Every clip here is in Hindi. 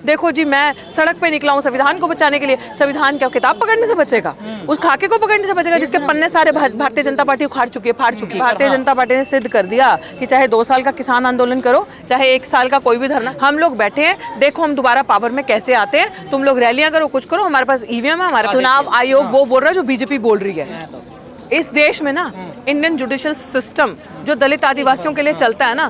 देखो जी मैं सड़क पे निकला हूँ संविधान को बचाने के लिए। संविधान क्या किताब पकड़ने से बचेगा? उस खाके को पकड़ने से बचेगा जिसके पन्ने सारे भारतीय जनता पार्टी उखाड़ चुकी है, फाड़ चुकी है। भारतीय जनता पार्टी ने सिद्ध कर दिया कि चाहे 2 साल का किसान आंदोलन करो, चाहे 1 साल का कोई भी धरना, हम लोग बैठे हैं, देखो हम दोबारा पावर में कैसे आते हैं। तुम लोग रैलियां करो, कुछ करो, हमारे पास ईवीएम है, हमारा चुनाव आयोग वो बोल रहा है जो बीजेपी बोल रही है। इस देश में ना इंडियन जुडिशियल सिस्टम जो दलित आदिवासियों के लिए चलता है ना,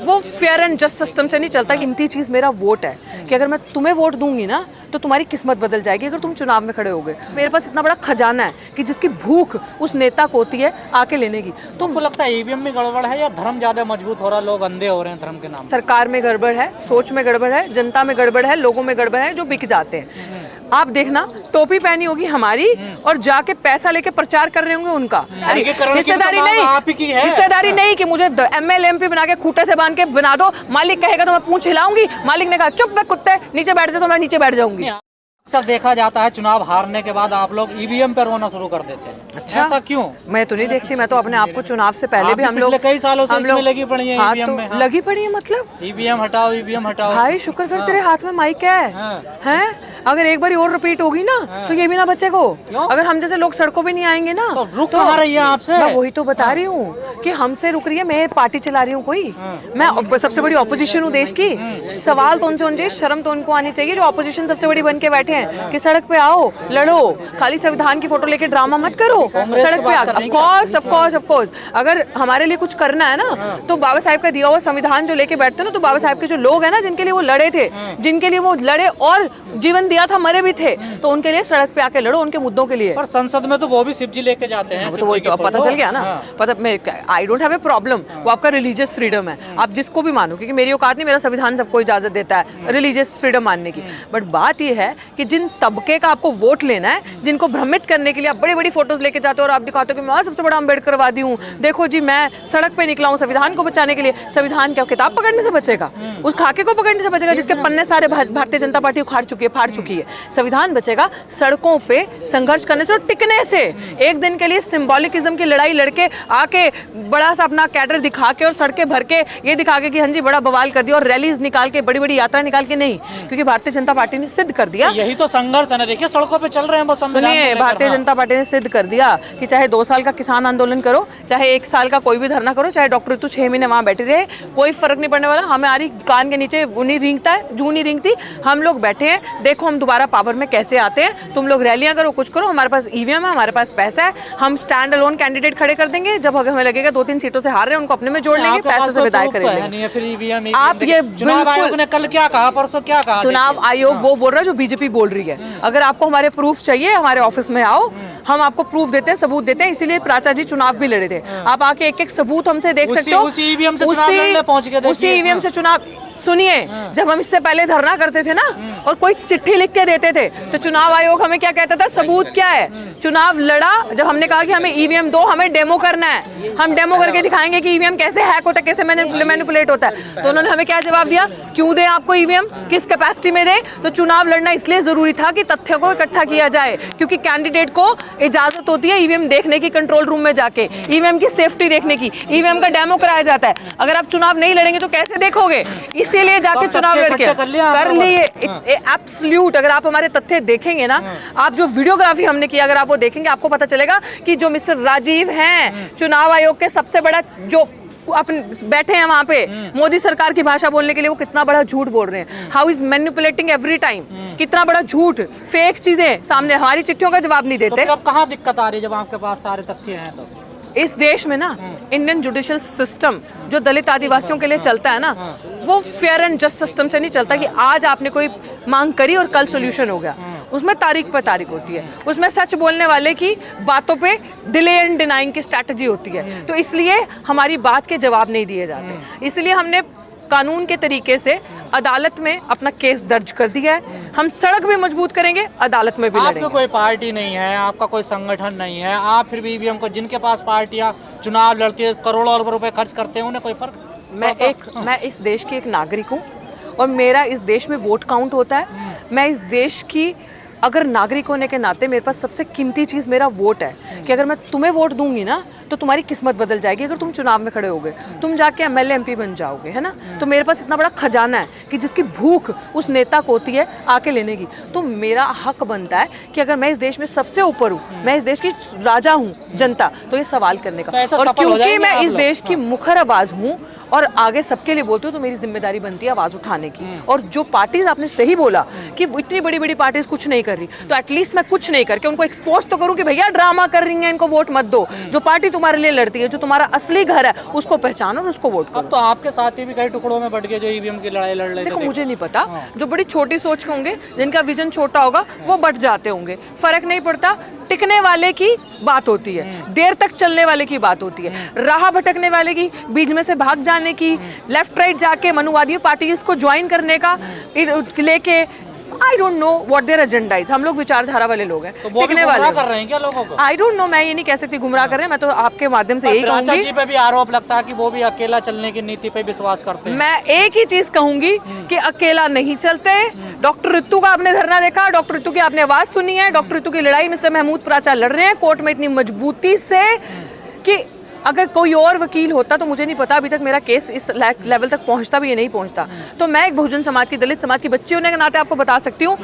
वो फेयर एंड जस्ट सिस्टम से नहीं चलता। कीमती चीज मेरा वोट है कि अगर मैं तुम्हें वोट दूंगी ना तो तुम्हारी किस्मत बदल जाएगी अगर तुम चुनाव में खड़े होगे। मेरे पास इतना बड़ा खजाना है कि जिसकी भूख उस नेता को होती है आके लेने की। तुमको लगता है ईवीएम में गड़बड़ है या धर्म ज्यादा मजबूत हो रहा है, लोग अंधे हो रहे हैं धर्म के नाम? सरकार में गड़बड़ है, सोच में गड़बड़ है, जनता में गड़बड़ है, लोगों में गड़बड़ है, जो बिक जाते हैं। आप देखना, टोपी पहनी होगी हमारी और जाके पैसा लेके प्रचार कर रहे होंगे उनका। हिस्सेदारी नहीं, हिस्सेदारी नहीं कि मुझे एमएलए एमपी बना के खूटे से बांध के बना दो, मालिक कहेगा तो मैं पूंछ हिलाऊंगी। मालिक ने कहा चुप बे कुत्ते, नीचे बैठ दे तो मैं नीचे बैठ जाऊंगी। अक्सर देखा जाता है चुनाव हारने के बाद आप लोग ईवीएम पर रोना शुरू कर देते हैं। अच्छा, ऐसा क्यों? मैं तो नहीं देखती, मैं तो अपने आप को चुनाव से पहले भी हम लोग कई सालों से इसमें लगी पड़ी है। हाँ, ईवीएम तो में लगी पड़ी है, मतलब ईवीएम हटाओ, ईवीएम हटाओ। भाई शुक्र कर तेरे हाथ में माइक है। अगर एक बार और रिपीट होगी ना तो ये भी ना बचे को। अगर हम जैसे लोग सड़कों पे नहीं आएंगे ना तो रुक कहाँ रही है आपसे? मैं वही तो बता रही हूँ कि हमसे रुक रही है। मैं पार्टी चला रही हूँ कोई, मैं सबसे बड़ी ऑपोजिशन हूँ देश की। सवाल तो उनसे होना चाहिए, शर्म तो उनको आनी चाहिए जो ऑपोजिशन सबसे बड़ी बन के बैठे हैं कि सड़क पे आओ, लड़ो, खाली संविधान की फोटो लेके ड्रामा मत करो, सड़क पे आओ। ऑफ कोर्स अगर हमारे लिए कुछ करना है ना तो बाबा साहब का दिया हुआ संविधान जो लेके बैठते ना, तो बाबा साहब के जो लोग हैं ना जिनके लिए वो लड़े थे, जिनके लिए वो लड़े और जीवन दिया था, मरे भी थे, तो उनके लिए सड़क पे आके लड़ो, उनके मुद्दों के लिए। पर संसद में तो वो भी शिव जी लेके जाते हैं। तो वही तो अब पता चल गया ना। पता, मैं I don't have a problem, वो आपका रिलीजियस फ्रीडम है, आप जिसको भी मानो, क्योंकि मेरी औकात नहीं, मेरा संविधान सबको इजाजत देता है रिलीजियस फ्रीडम मानने की। बट बात ये है कि जिन तबके का आपको वोट लेना है, जिनको भ्रमित करने के लिए आप बड़ी बड़ी फोटोज लेके जाते हो और आप दिखाते हो कि मैं सबसे बड़ा अम्बेडकरवादी हूँ, देखो जी मैं सड़क पे निकला हूँ संविधान को बचाने के लिए। संविधान क्या किताब पकड़ने से बचेगा? उस खाके को पकड़ने से बचेगा जिसके पन्ने सारे भारतीय जनता पार्टी उखाड़ चुकी है, फाड़ चुकी है। संविधान बचेगा सड़कों पे संघर्ष करने से और टिकने से। एक दिन के लिए सिंबॉलिकिज्म की लड़ाई लड़के आके बड़ा सा अपना कैडर दिखा के और सड़कें भर के ये दिखा के कि हाँ जी बड़ा बवाल कर दिया और रैलीज निकाल के, बड़ी बड़ी यात्रा निकाल के नहीं, क्योंकि भारतीय जनता पार्टी ने सिद्ध कर दिया। यही तो संघर्ष है ना, देखिए सड़कों पे चल रहे हैं वो। सुनिए, भारतीय जनता पार्टी ने सिद्ध कर दिया कि चाहे 2 साल का किसान आंदोलन करो, चाहे 1 साल का कोई भी धरना करो, चाहे डॉक्टर ऋतु 6 महीने वहां बैठी रहे, कोई फर्क नहीं पड़ने वाला। हमें आ रही कान के नीचे वो नहीं रेंगता है, जू नहीं रेंगती। हम लोग बैठे हैं, देखो हम दोबारा पावर में कैसे आते हैं। तुम लोग रैलियां करो, कुछ करो, हमारे पास ईवीएम है, हमारे पास पैसा है, हम स्टैंड अलोन कैंडिडेट खड़े कर देंगे। जब हमें लगेगा 2-3 सीटों से हार रहे हैं, उनको अपने में जोड़ लेंगे, पैसे से विदाई करेंगे। आप ये चुनाव आयोग ने कल क्या कहा, परसों क्या कहा? चुनाव आयोग वो बोल रहा है जो बीजेपी बोल रही है। अगर आपको हमारे प्रूफ चाहिए, हमारे ऑफिस में आओ, हम आपको प्रूफ देते हैं, सबूत देते हैं। इसीलिए प्राचा जी चुनाव भी लड़े थे। आप आके एक-एक सबूत हमसे देख सकते हो। उसी ईवीएम से चुनाव लड़ने पहुंच गए। उसी ईवीएम से चुनाव। सुनिए, जब हम इससे पहले धरना करते थे ना और कोई चिट्ठी लिख के देते थे तो चुनाव आयोग हमें क्या कहता था, सबूत क्या है? चुनाव लड़ा, जब हमने कहा कि हमें ईवीएम दो, हमें डेमो करना है, हम डेमो करके दिखाएंगे कि ईवीएम कैसे हैक होता है, कैसे मैनिपुलेट होता है, तो उन्होंने हमें क्या जवाब दिया? क्यों दे आपको ईवीएम, किस कैपेसिटी में दे? तो चुनाव लड़ना इसलिए जरूरी था कि तथ्यों को इकट्ठा किया जाए, क्योंकि कैंडिडेट को इजाजत होती है ईवीएम देखने की, कंट्रोल रूम में जाके ईवीएम की सेफ्टी देखने की, ईवीएम का डेमो कराया जाता है। अगर आप चुनाव नहीं लड़ेंगे तो कैसे देखोगे? इसीलिए जाके चुनाव लड़के कर लिए एब्सोल्यूट। अगर आप हमारे तथ्य देखेंगे ना, आप जो वीडियोग्राफी हमने की अगर आप वो देखेंगे, आपको पता चलेगा कि जो मिस्टर राजीव हैं, चुनाव आयोग के सबसे बड़ा जो अपने बैठे हैं वहां पे मोदी सरकार की भाषा बोलने के लिए, वो कितना बड़ा झूठ बोल रहे हैं। How is manipulating every time, कितना बड़ा झूठ, फेक चीजें सामने, हमारी चिट्ठियों का जवाब नहीं देते। तो अब कहाँ दिक्कत आ रही है जब आपके पास सारे तथ्य हैं? तो इस देश में ना इंडियन जुडिशियल सिस्टम जो दलित आदिवासियों के लिए चलता है ना, वो फेयर एंड जस्ट सिस्टम से नहीं चलता कि आज आपने कोई मांग करी और कल सोल्यूशन हो गया। उसमें तारीख पर तारीख होती है, उसमें सच बोलने वाले की बातों पे डिले एंड डिनाइंग की स्ट्रैटेजी होती है। तो इसलिए हमारी बात के जवाब नहीं दिए जाते। इसलिए हमने कानून के तरीके से अदालत में अपना केस दर्ज कर दिया है। हम सड़क भी मजबूत करेंगे, अदालत में भी लड़ेंगे। आपका कोई पार्टी नहीं है, आपका कोई संगठन नहीं है, आप फिर भी ईवीएम को, जिनके पास पार्टियां चुनाव लड़ती है, करोड़ों अरबों रुपए खर्च करते हैं, उन्हें कोई फर्क? मैं इस देश की एक नागरिक हूँ और मेरा इस देश में वोट काउंट होता है। मैं इस देश की अगर नागरिक होने के नाते मेरे पास सबसे कीमती चीज़ मेरा वोट है कि अगर मैं तुम्हें वोट दूंगी ना तो तुम्हारी किस्मत बदल जाएगी। अगर तुम चुनाव में खड़े होगे, तुम जाके एमएलए एमपी बन जाओगे, है ना, तो मेरे पास इतना बड़ा खजाना है कि जिसकी भूख उस नेता को होती है आके लेने की, तो मेरा हक बनता है कि अगर मैं इस देश में सबसे ऊपर हूँ, मैं इस देश की राजा हूँ, जनता, तो ये सवाल करने का। और क्योंकि मैं इस देश की मुखर आवाज़ हूँ और आगे सबके लिए बोलती हूँ, तो मेरी जिम्मेदारी बनती है आवाज़ उठाने की। और जो पार्टीज आपने सही बोला कि इतनी बड़ी बड़ी पार्टीज कुछ नहीं कर रही, तो एटलीस्ट मैं कुछ नहीं करके उनको एक्सपोज तो करूँ कि भैया ड्रामा कर रही हैं, इनको वोट मत दो। जो पार्टी तुम्हारे लिए लड़ती है, जो तुम्हारा असली घर है, उसको पहचानो और उसको वोट करो। अब तो आपके साथी भी कई टुकड़ों में बट गए जो ईवीएम की लड़ाई लड़ रहे थे। देखो, मुझे नहीं पता, जो बड़ी छोटी सोच के होंगे, जिनका विजन छोटा होगा, वो बट जाते होंगे, फर्क नहीं पड़ता। टिकने वाले की बात होती है, देर तक चलने वाले की बात होती है, राह भटकने वाले की, बीच में से भाग जाने की, लेफ्ट राइट जाके मनुवादी पार्टीज को ज्वाइन करने का लेके, I don't know what their agenda is. हम लोग विचारधारा वाले लोग हैं, तो वो टिकने भी वाले गुमराह कर रहे हैं क्या लोगों को? आई डोंट नो, मैं ये नहीं कह सकती गुमराह कर रहे हैं, मैं तो आपके माध्यम से यही प्राचा कहूंगी। जी पे भी आरोप लगता है कि वो भी अकेला चलने की नीति पे विश्वास करते हैं। मैं एक ही चीज कहूंगी कि अकेला नहीं चलते। डॉक्टर ऋतु का आपने धरना देखा, डॉक्टर ऋतु की आपने आवाज सुनी है, डॉक्टर ऋतु की लड़ाई मिस्टर महमूद प्राचा लड़ रहे हैं कोर्ट में इतनी मजबूती से कि अगर कोई और वकील होता तो मुझे नहीं पता अभी तक मेरा केस इस लेवल तक पहुंचता भी या नहीं पहुंचता। तो मैं एक बहुजन समाज की, दलित समाज की बच्ची होने के नाते आपको बता सकती हूँ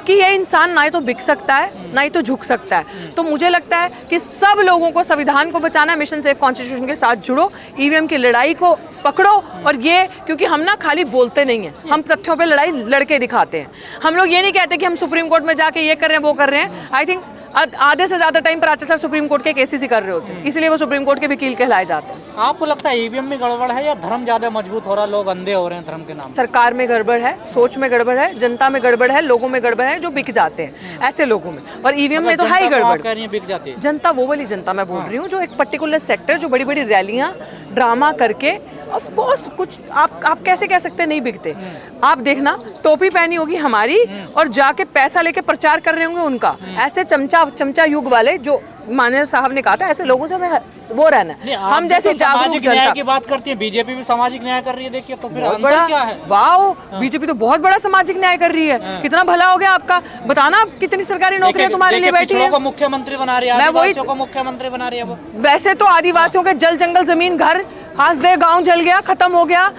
कि ये इंसान ना ही तो बिक सकता है, ना ही तो झुक सकता है। तो मुझे लगता है कि सब लोगों को संविधान को बचाना, मिशन सेफ कॉन्स्टिट्यूशन के साथ जुड़ो, ईवीएम की लड़ाई को पकड़ो। और ये क्योंकि हम ना खाली बोलते नहीं हैं, हम तथ्यों पे लड़ाई लड़के दिखाते हैं। हम लोग ये नहीं कहते कि हम सुप्रीम कोर्ट में जाके ये कर रहे हैं, वो कर रहे हैं। आई थिंक आधे से ज्यादा टाइम प्राचा सुप्रीम कोर्ट के केसेस ही कर रहे होते हैं, इसलिए वो सुप्रीम कोर्ट के वकील कहलाए जाते हैं। आपको लगता है ईवीएम में गड़बड़ है या धर्म ज्यादा मजबूत हो रहा है, लोग अंधे हो रहे हैं धर्म के नाम? सरकार में गड़बड़ है, सोच में गड़बड़ है, जनता में गड़बड़ है, लोगों में गड़बड़ है, जो बिक जाते हैं ऐसे लोगों में। और ईवीएम में तो है ही गड़बड़। कह रही है बिक जाती है जनता, वो वाली जनता मैं बोल रही हूँ जो एक पर्टिकुलर सेक्टर, जो बड़ी बड़ी रैलियां ड्रामा करके, ऑफ कोर्स कुछ आप कैसे कह सकते हैं नहीं बिकते। आप देखना, टोपी पहनी होगी हमारी और जाके पैसा लेके प्रचार कर रहे होंगे उनका। ऐसे चमचा युग वाले, जो माननीय साहब ने कहा था, ऐसे लोगों से हमें वो रहना है। हम जैसे सामाजिक न्याय की बात करती है, बीजेपी भी सामाजिक न्याय कर रही है, देखिए तो फिर अंतर क्या है? वाओ, बीजेपी तो बहुत बड़ा सामाजिक न्याय कर रही है। कितना भला हो गया आपका, बताना कितनी सरकारी नौकरियां तुम्हारे लिए बैठी है। मुख्यमंत्री बना रही है, आदिवासियों को मुख्यमंत्री बना रही है वो। वैसे तो आदिवासियों के जल जंगल जमीन घर हासदे गांव जल गया, खत्म हो गया,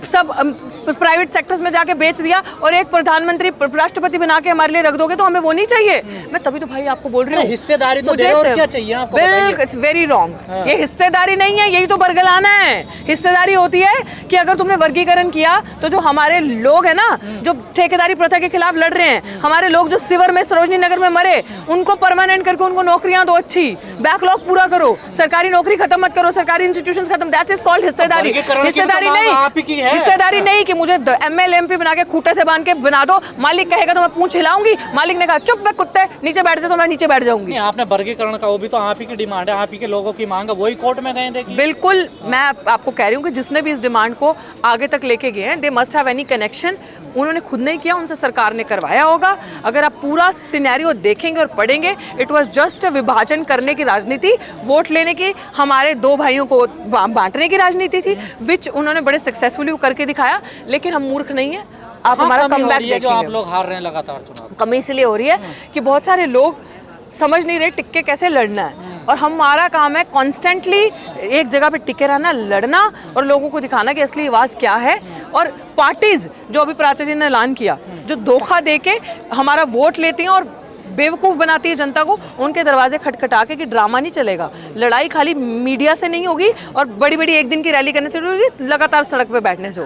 सब प्राइवेट सेक्टर्स में जाके बेच दिया, और एक प्रधानमंत्री राष्ट्रपति बना के हमारे लिए रख दोगे तो हमें वो नहीं चाहिए। मैं तभी तो भाई आपको बोल रही हूँ, हिस्सेदारी तो दे रहे हो, और क्या चाहिए आपको? बिल्कुल, इट्स वेरी रॉन्ग। ये हिस्सेदारी नहीं है, यही तो बरगलाना है। हिस्सेदारी होती है कि अगर तुमने वर्गीकरण किया तो जो हमारे लोग हैं ना, जो ठेकेदारी प्रथा के खिलाफ लड़ रहे हैं, हमारे लोग जो सिवर में, सरोजनी नगर में मरे, उनको परमानेंट करके उनको नौकरियां दो, अच्छी बैकलॉग पूरा करो, सरकारी नौकरी खत्म मत करो, सरकारी इंस्टीट्यूशंस खत्म। दैट इज कॉल्ड हिस्सेदारी। हिस्सेदारी नहीं, हिस्सेदारी नहीं कि मुझे एमएलए एमपी बना के खूंटे से बांध के बना दो, मालिक कहेगा तो मैं पूंछ हिलाऊंगी, मालिक ने कहा चुप बे कुत्ते, नीचे बैठ जा, तो मैं नीचे बैठ जाऊंगी। आपने वर्गीकरण का, वो भी तो आप ही की डिमांड है, आप ही के लोगों की मांग है, वही कोर्ट में गए। देखिए, बिल्कुल, मैं आपको कह रही हूँ कि जिसने भी इस डिमांड को आगे तक लेके गए हैं, they must have any connection. उन्होंने खुद नहीं किया, उनसे सरकार ने करवाया होगा। अगर आप पूरा सिनेरियो देखेंगे और पढ़ेंगे, इट वाज जस्ट विभाजन करने की राजनीति, वोट लेने की, हमारे दो भाइयों को बांटने की राजनीति थी, विच उन्होंने बड़े सक्सेसफुली करके दिखाया। लेकिन हम मूर्ख नहीं है, आप हमारा कमबैक देखेंगे। जो आप लोग हार रहे हैं लगातार चुनाव, कमी इसलिए हो रही है कि बहुत सारे लोग समझ नहीं रहे टिक्के कैसे लड़ना है, और हमारा काम है कॉन्स्टेंटली एक जगह पे टिके रहना, लड़ना, और लोगों को दिखाना कि असली आवाज़ क्या है। और पार्टीज जो अभी प्राचा जी ने ऐलान किया, जो धोखा देके हमारा वोट लेती हैं और बेवकूफ़ बनाती है जनता को, उनके दरवाजे खटखटा के कि ड्रामा नहीं चलेगा, लड़ाई खाली मीडिया से नहीं होगी और बड़ी बड़ी एक दिन की रैली करने से होगी, लगातार सड़क पे बैठने से होगी।